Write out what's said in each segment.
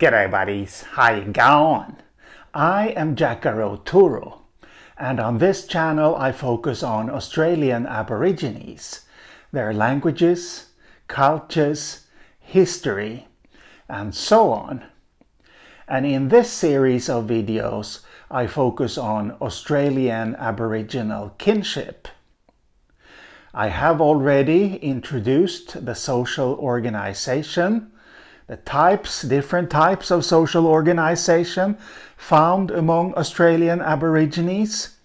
G'day buddies, how you going? I am Jackaro Turo, and on this channel I focus on Australian Aborigines, their languages, cultures, history, and so on. And in this series of videos I focus on Australian Aboriginal Kinship. I have already introduced the social organization, the different types of social organization found among Australian Aborigines.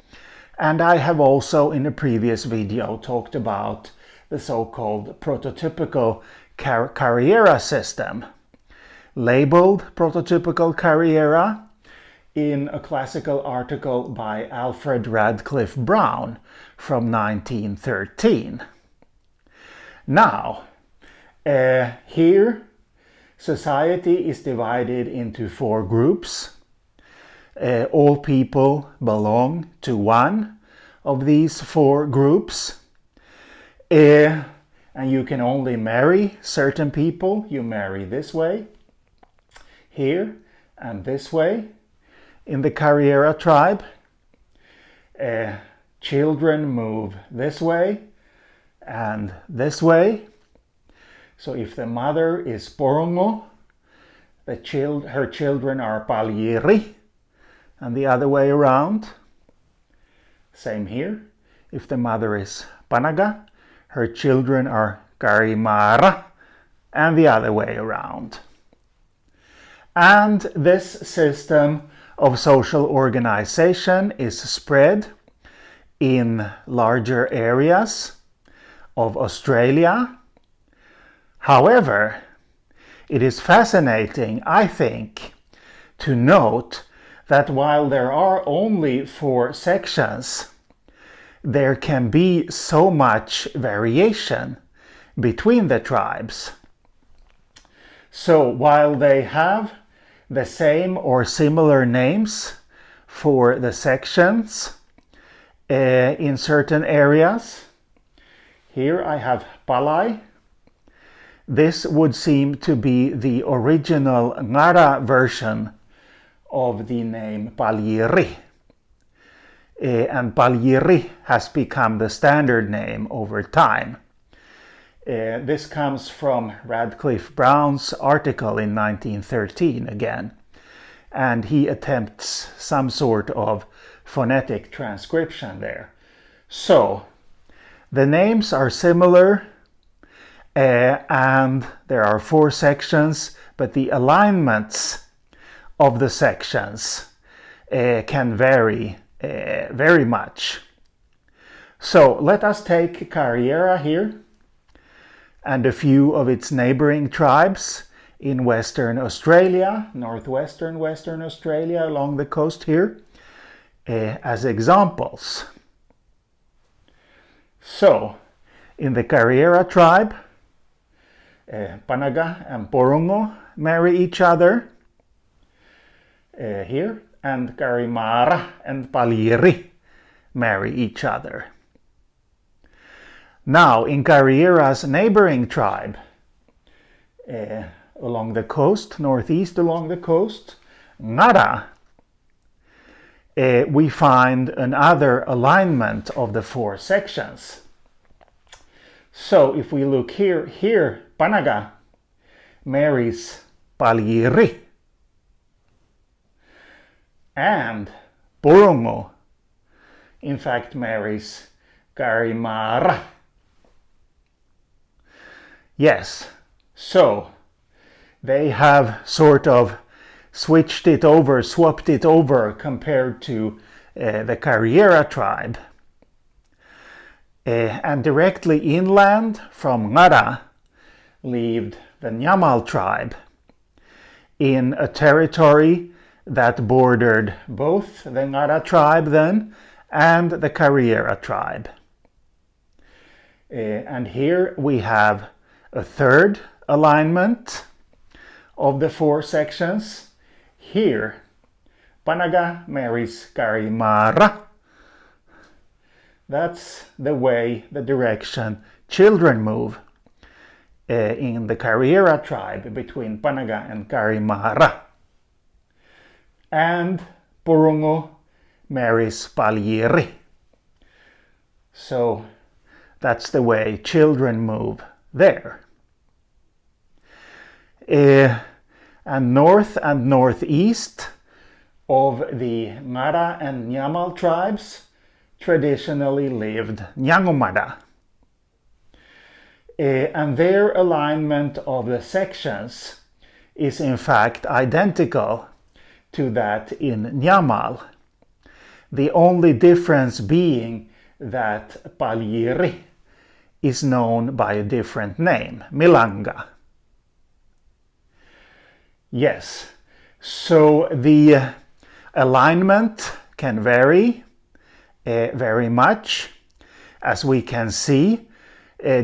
And I have also in a previous video talked about the so-called prototypical Kariera system, labeled prototypical Kariera in a classical article by Alfred Radcliffe Brown from 1913. Now, here society is divided into 4 groups. All people belong to one of these 4 groups. And you can only marry certain people. You marry this way, here, and this way in the Kariera tribe. Children move this way and this way. So if the mother is Porongo, her children are Palyiri, and the other way around. Same here. If the mother is Panaga, her children are Kariyarra, and the other way around. And this system of social organization is spread in larger areas of Australia. However, it is fascinating, I think, to note that while there are only 4 sections, there can be so much variation between the tribes. So while they have the same or similar names for the sections in certain areas, here I have Palai. This would seem to be the original Ngara version of the name Palyiri. And Palyiri has become the standard name over time. This comes from Radcliffe Brown's article in 1913 again. And he attempts some sort of phonetic transcription there. So, the names are similar. And there are 4 sections, but the alignments of the sections can vary very much. So let us take Kariera here and a few of its neighbouring tribes in Western Australia, northwestern Western Australia along the coast here, as examples. So, in the Kariera tribe, Panaga and Porongo marry each other here, and Kariyarra and Palyiri marry each other. Now, in Kariera's neighbouring tribe, along the coast, northeast along the coast, Ngara, we find another alignment of the 4 sections. So if we look here Panaga marries Palyiri, and Porongo in fact marries Kariyarra. Yes, so they have sort of swapped it over compared to the Kariera tribe. And directly inland from Ngara lived the Nyamal tribe in a territory that bordered both the Ngara tribe then and the Kariera tribe. And here we have a 3rd alignment of the 4 sections. Here, Panaga marries Kariyarra. That's the direction children move in the Kariera tribe between Panaga and Kariyarra. and Purungu marries Paljiri. So that's the way children move there. And north and northeast of the Ngara and Nyamal tribes traditionally lived Nyangumada. And their alignment of the sections is in fact identical to that in Nyamal. The only difference being that Paljiri is known by a different name, Milanga. Yes, so the alignment can vary very much, as we can see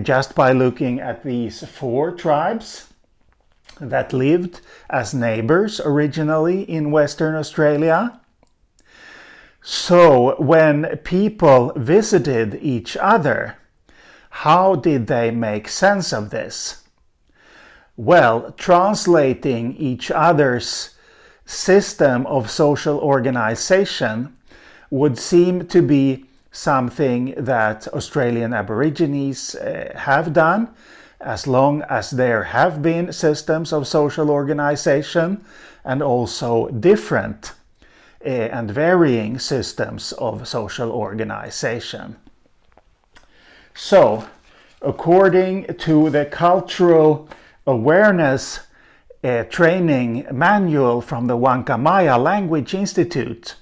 just by looking at these 4 tribes that lived as neighbors originally in Western Australia. So when people visited each other, how did they make sense of this? Well, translating each other's system of social organization would seem to be something that Australian Aborigines have done, as long as there have been systems of social organization and also different and varying systems of social organization. So, according to the Cultural Awareness Training Manual from the Wankamaya Language Institute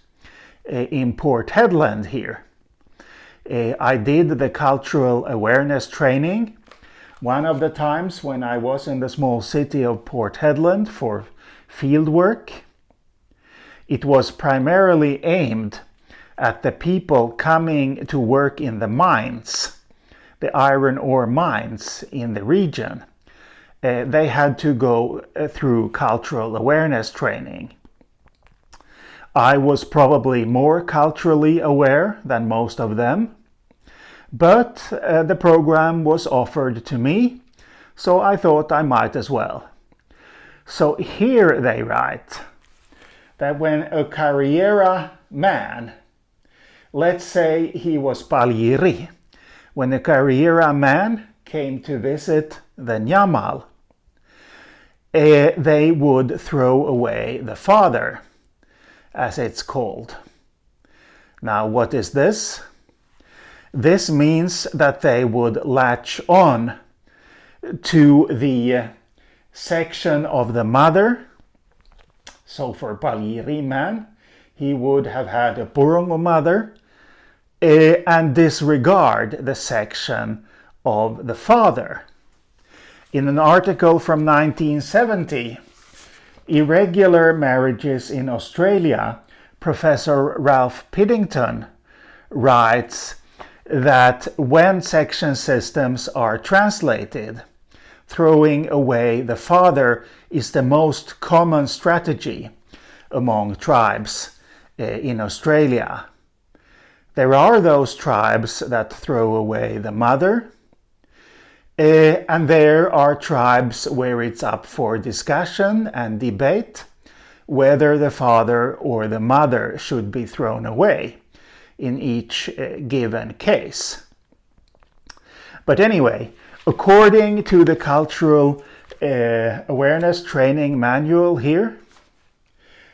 in Port Hedland here, I did the cultural awareness training one of the times when I was in the small city of Port Hedland for field work. It was primarily aimed at the people coming to work in the mines, the iron ore mines in the region. They had to go through cultural awareness training. I was probably more culturally aware than most of them, but the program was offered to me, so I thought I might as well. So here they write that when a Kariera man, let's say he was Paljiri, when a Kariera man came to visit the Nyamal, they would throw away the father, as it's called. Now, what is this? This means that they would latch on to the section of the mother. So for Paljiri man, he would have had a Purungu mother and disregard the section of the father. In an article from 1970, Irregular Marriages in Australia, Professor Ralph Piddington writes that when section systems are translated, throwing away the father is the most common strategy among tribes in Australia. There are those tribes that throw away the mother, and there are tribes where it's up for discussion and debate whether the father or the mother should be thrown away in each given case. But anyway, according to the Cultural Awareness Training Manual here,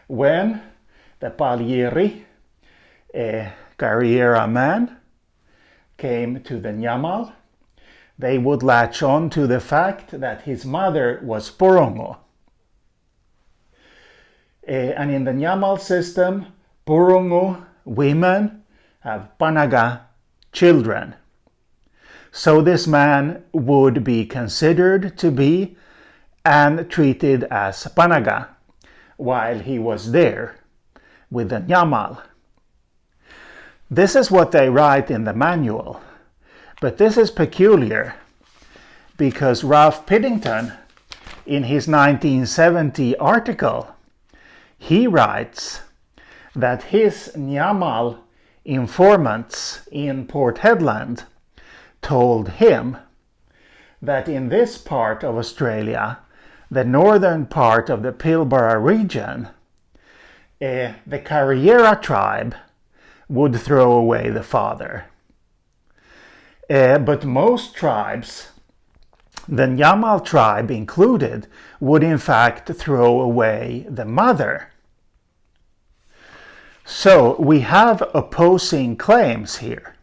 when the Paljiri Kariera man came to the Nyamal, they would latch on to the fact that his mother was Purungu. And in the Nyamal system, Purungu women have Panaga children. So this man would be considered to be and treated as Panaga while he was there with the Nyamal. This is what they write in the manual, but this is peculiar because Ralph Piddington, in his 1970 article, he writes that his Nyamal informants in Port Hedland told him that in this part of Australia, the northern part of the Pilbara region, the Kariera tribe would throw away the father. But most tribes, the Nyamal tribe included, would in fact throw away the mother. So we have opposing claims here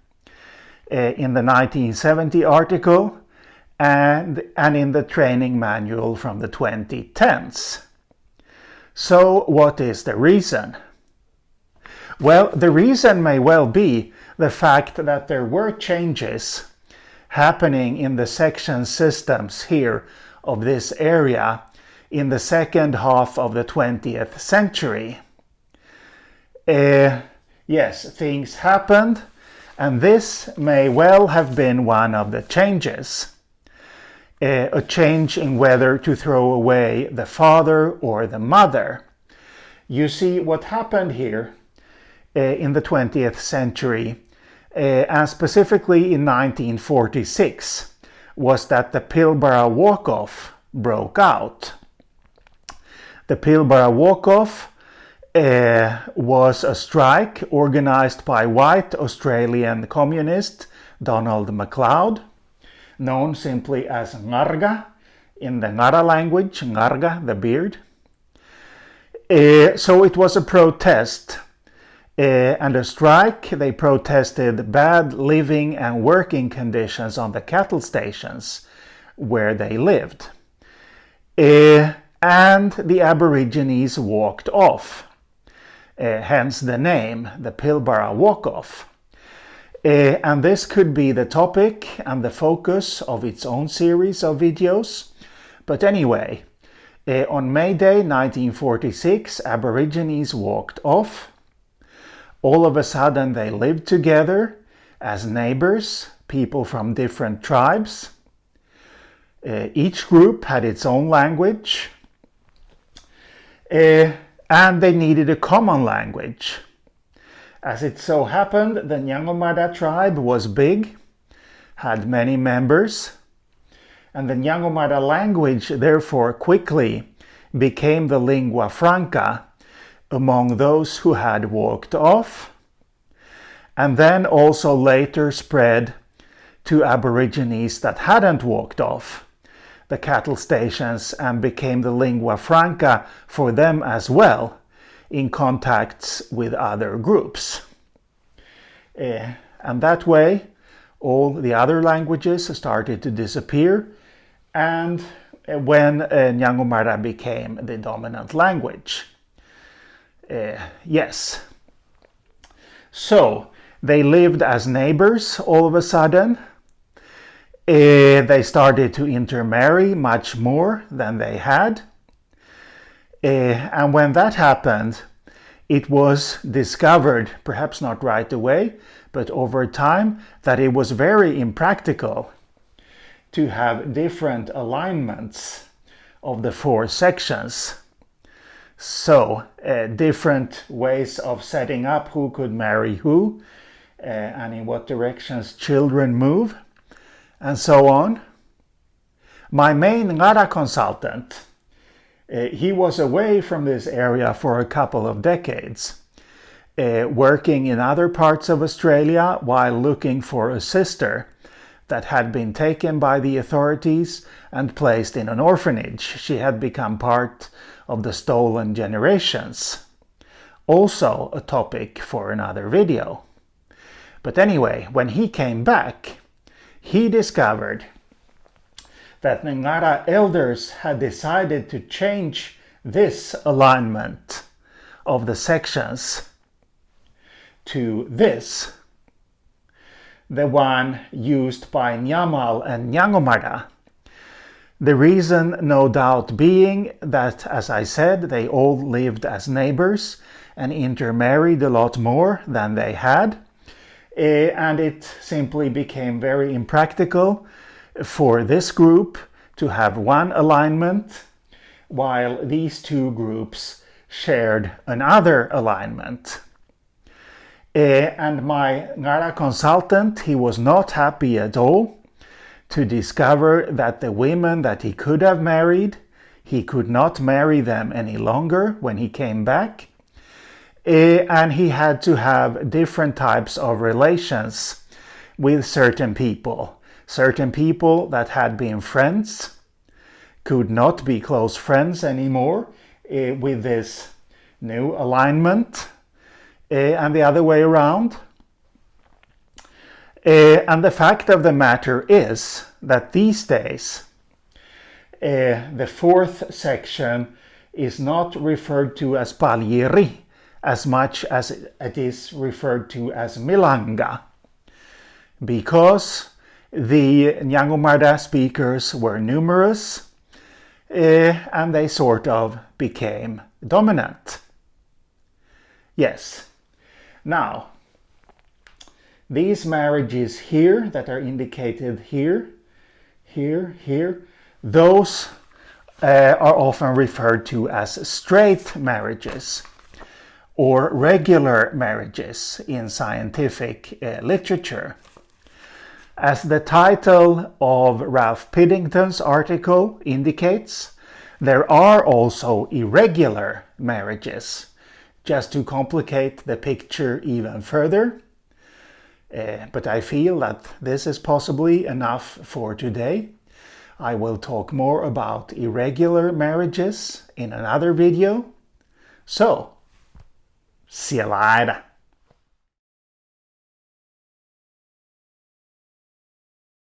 in the 1970 article and in the training manual from the 2010s. So what is the reason? Well, the reason may well be the fact that there were changes happening in the section systems here of this area in the second half of the 20th century. Yes, things happened, and this may well have been one of the changes. A change in whether to throw away the father or the mother. You see, what happened here in the 20th century, and specifically in 1946, was that the Pilbara walk-off broke out. The Pilbara walk-off was a strike organized by white Australian communist Donald MacLeod, known simply as Ngarga in the Ngara language, Ngarga, the beard. So it was a protest and a strike. They protested bad living and working conditions on the cattle stations where they lived. And the Aborigines walked off, hence the name, the Pilbara walk-off. And this could be the topic and the focus of its own series of videos. But anyway, on May Day 1946, Aborigines walked off. All of a sudden they lived together as neighbors, people from different tribes. Each group had its own language. And they needed a common language. As it so happened, the Nyangomada tribe was big, had many members, and the Nyangomada language therefore quickly became the lingua franca among those who had walked off, and then also later spread to Aborigines that hadn't walked off the cattle stations and became the lingua franca for them as well, in contacts with other groups. And that way, all the other languages started to disappear, and when Nyangomara became the dominant language. Yes. So, they lived as neighbors all of a sudden. They started to intermarry much more than they had. And when that happened, it was discovered, perhaps not right away, but over time, that it was very impractical to have different alignments of the four sections. So, different ways of setting up who could marry who, and in what directions children move, and so on. My main Ngara consultant, he was away from this area for a couple of decades, working in other parts of Australia while looking for a sister that had been taken by the authorities and placed in an orphanage. She had become part of the stolen generations. Also a topic for another video. But anyway, when he came back, he discovered that the Ngara elders had decided to change this alignment of the sections to this, the one used by Nyamal and Nyangomara. The reason, no doubt, being that, as I said, they all lived as neighbors and intermarried a lot more than they had, and it simply became very impractical for this group to have one alignment, while these two groups shared another alignment. And my Ngara consultant, he was not happy at all to discover that the women that he could have married, he could not marry them any longer when he came back. and he had to have different types of relations with certain people. Certain people that had been friends could not be close friends anymore with this new alignment, and the other way around. And the fact of the matter is that these days the fourth section is not referred to as Paljiri as much as it is referred to as Milanga, because the Nyangumarda speakers were numerous and they sort of became dominant. Yes. Now, these marriages here that are indicated here, those are often referred to as straight marriages or regular marriages in scientific literature. As the title of Ralph Piddington's article indicates, there are also irregular marriages. Just to complicate the picture even further. But I feel that this is possibly enough for today. I will talk more about irregular marriages in another video. So, see you later.